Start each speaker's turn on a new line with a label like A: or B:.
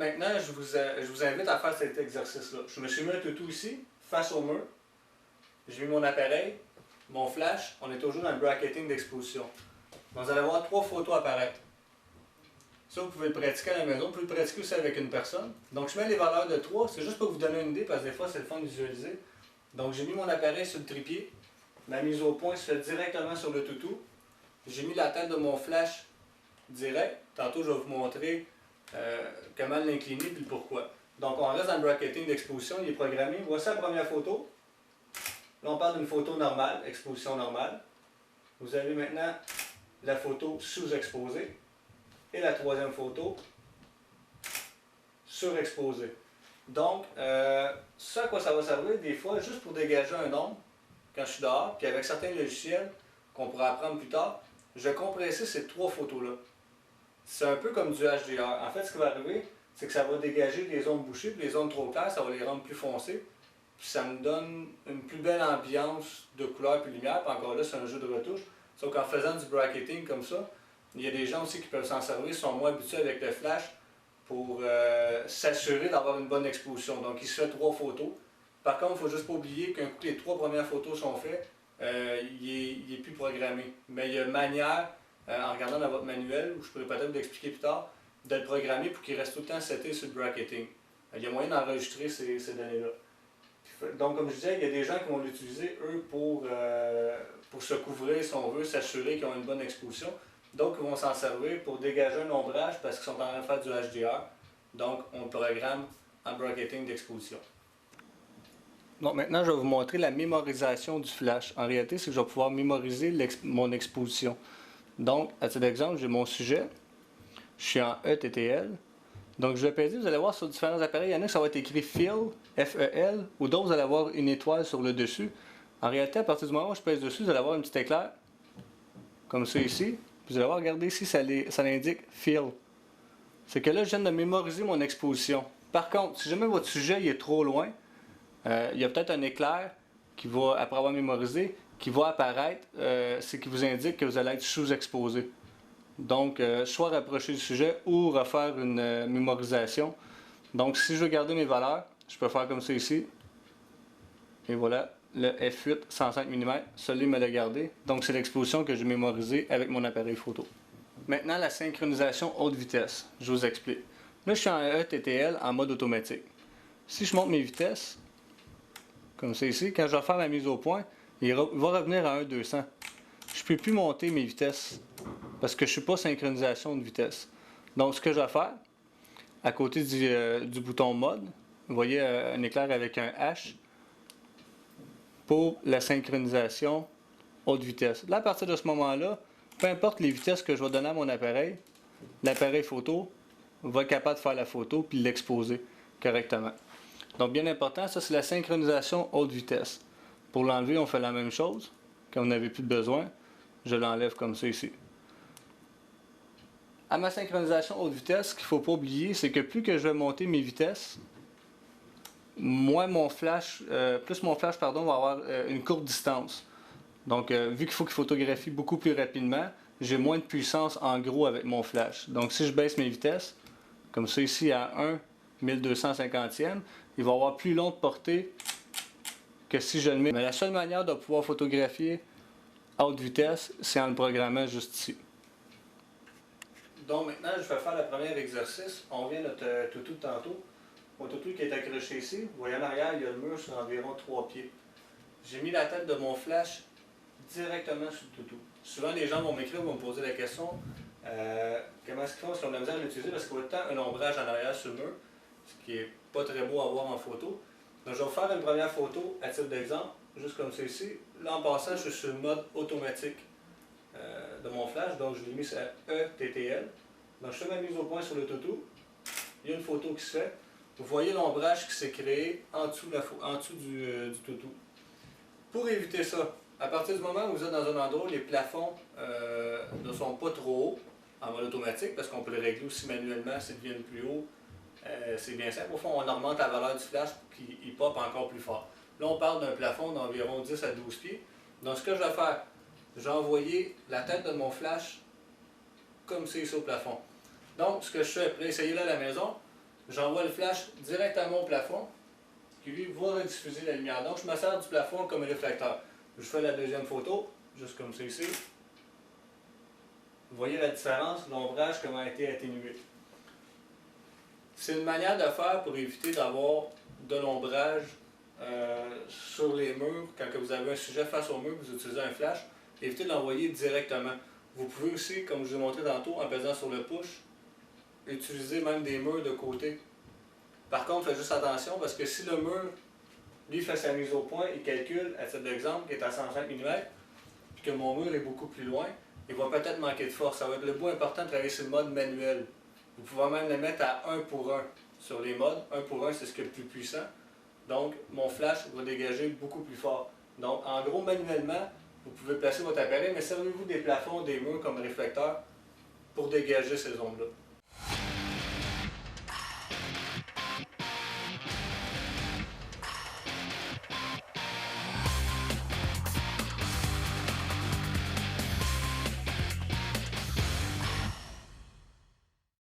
A: maintenant, je vous invite à faire cet exercice-là. Je me suis mis un toutou ici, face au mur. J'ai mis mon appareil, mon flash. On est toujours dans le bracketing d'exposition. Donc, vous allez voir 3 photos apparaître. Ça, vous pouvez le pratiquer à la maison. Vous pouvez le pratiquer aussi avec une personne. Donc, je mets les valeurs de 3. C'est juste pour vous donner une idée, parce que des fois, c'est le fun de visualiser. Donc, j'ai mis mon appareil sur le trépied. Ma mise au point se fait directement sur le toutou. J'ai mis la tête de mon flash direct. Tantôt, je vais vous montrer comment l'incliner et pourquoi. Donc, on reste dans le bracketing d'exposition. Il est programmé. Voici la première photo. Là, on parle d'une photo normale, exposition normale. Vous avez maintenant la photo sous-exposée. Et la troisième photo, surexposée. Donc, ça à quoi ça va servir, des fois, juste pour dégager un nombre, quand je suis dehors, puis avec certains logiciels qu'on pourra apprendre plus tard, je vais compresser ces 3 photos-là. C'est un peu comme du HDR. En fait, ce qui va arriver, c'est que ça va dégager les zones bouchées, puis les zones trop claires, ça va les rendre plus foncées. Puis ça me donne une plus belle ambiance de couleur et lumière. Puis encore là, c'est un jeu de retouche. Sauf qu'en faisant du bracketing comme ça, il y a des gens aussi qui peuvent s'en servir, sont moins habitués avec le flash pour s'assurer d'avoir une bonne exposition. Donc il se fait 3 photos. Par contre, il ne faut juste pas oublier qu'un coup que les 3 premières photos sont faites, il est plus programmé. Mais il y a une manière, en regardant dans votre manuel, où je pourrais peut-être vous l'expliquer plus tard, de le programmer pour qu'il reste tout le temps seté sur le bracketing. Il y a moyen d'enregistrer ces données-là. Donc, comme je disais, il y a des gens qui vont l'utiliser, eux, pour se couvrir, si on veut, s'assurer qu'ils ont une bonne exposition. Donc, ils vont s'en servir pour dégager un ombrage parce qu'ils sont en train de faire du HDR. Donc, on le programme en bracketing d'exposition. Donc, maintenant, je vais vous montrer la mémorisation du flash. En réalité, c'est que je vais pouvoir mémoriser mon exposition. Donc, à titre d'exemple, j'ai mon sujet. Je suis en ETTL. Donc, je vais peser, vous allez voir sur différents appareils, il y en a qui ça va être écrit Fill, F-E-L, ou d'autres, vous allez avoir une étoile sur le dessus. En réalité, à partir du moment où je pèse dessus, vous allez avoir un petit éclair, comme ça ici. Puis vous allez voir, regardez ici, ça l'indique Fill. C'est que là, je viens de mémoriser mon exposition. Par contre, si jamais votre sujet il est trop loin, il y a peut-être un éclair qui va, après avoir mémorisé, qui va apparaître, c'est qui vous indique que vous allez être sous-exposé. Donc, soit rapprocher du sujet ou refaire une mémorisation. Donc, si je veux garder mes valeurs, je peux faire comme ça ici. Et voilà, le F8 105 mm, celui-là me l'a gardé. Donc, c'est l'exposition que j'ai mémorisée avec mon appareil photo. Maintenant, la synchronisation haute vitesse. Je vous explique. Là, je suis en ETTL en mode automatique. Si je monte mes vitesses, comme ça ici, quand je vais faire la mise au point, il va revenir à 1,200. Je ne peux plus monter mes vitesses parce que je ne suis pas synchronisation de vitesse. Donc, ce que je vais faire, à côté du bouton mode, vous voyez un éclair avec un H pour la synchronisation haute vitesse. Là, à partir de ce moment-là, peu importe les vitesses que je vais donner à mon appareil, l'appareil photo va être capable de faire la photo puis l'exposer correctement. Donc, bien important, ça c'est la synchronisation haute vitesse. Pour l'enlever, on fait la même chose. Quand vous n'avez plus de besoin, je l'enlève comme ça ici. À ma synchronisation haute vitesse, ce qu'il ne faut pas oublier, c'est que plus que je vais monter mes vitesses, moins mon flash, plus mon flash va avoir une courte distance. Donc, vu qu'il faut qu'il photographie beaucoup plus rapidement, j'ai moins de puissance en gros avec mon flash. Donc, si je baisse mes vitesses, comme ça ici à 1/1250e, il va avoir plus long de portée que si je le mets. Mais la seule manière de pouvoir photographier à haute vitesse, c'est en le programmant juste ici. Donc maintenant, je vais faire le premier exercice. On vient notre toutou de tantôt. Mon toutou qui est accroché ici. Vous voyez en arrière, il y a le mur sur environ 3 pieds. J'ai mis la tête de mon flash directement sur le toutou. Souvent, les gens vont m'écrire, vont me poser la question comment est-ce qu'ils font si on a la misère à l'utiliser parce qu'il y a autant un ombrage en arrière sur le mur, ce qui n'est pas très beau à voir en photo. Donc, je vais vous faire une première photo à titre d'exemple, juste comme ça ici. Là, en passant, je suis sur le mode automatique de mon flash, donc je l'ai mis à ETTL. Donc, je fais ma mise au point sur le toutou. Il y a une photo qui se fait. Vous voyez l'ombrage qui s'est créé en dessous du toutou. Pour éviter ça, à partir du moment où vous êtes dans un endroit où les plafonds ne sont pas trop hauts, en mode automatique, parce qu'on peut le régler aussi manuellement s'ils deviennent plus hauts, c'est bien simple. Au fond, on augmente la valeur du flash pour qu'il pop encore plus fort. Là, on parle d'un plafond d'environ 10 à 12 pieds. Donc, ce que je vais faire, je vais envoyer la tête de mon flash comme c'est ici au plafond. Donc, ce que je fais, pour essayer là à la maison, j'envoie le flash directement au plafond, qui lui va rediffuser la lumière. Donc je me sers du plafond comme réflecteur. Je fais la deuxième photo, juste comme ça ici. Vous voyez la différence, l'ombrage comment a été atténué. C'est une manière de faire pour éviter d'avoir de l'ombrage sur les murs. Quand vous avez un sujet face au mur, vous utilisez un flash, évitez de l'envoyer directement. Vous pouvez aussi, comme je vous ai montré tantôt, en pesant sur le push, utiliser même des murs de côté. Par contre, faites juste attention parce que si le mur, lui, fait sa mise au point et calcule, à titre d'exemple, qui est à 105 mm, puis que mon mur est beaucoup plus loin, il va peut-être manquer de force. Ça va être le bout important de travailler sur le mode manuel. Vous pouvez même le mettre à 1 pour 1 sur les modes. 1 pour 1, c'est ce qui est le plus puissant. Donc, mon flash va dégager beaucoup plus fort. Donc, en gros, manuellement, vous pouvez placer votre appareil, mais servez-vous des plafonds, des murs comme réflecteurs pour dégager ces ondes-là.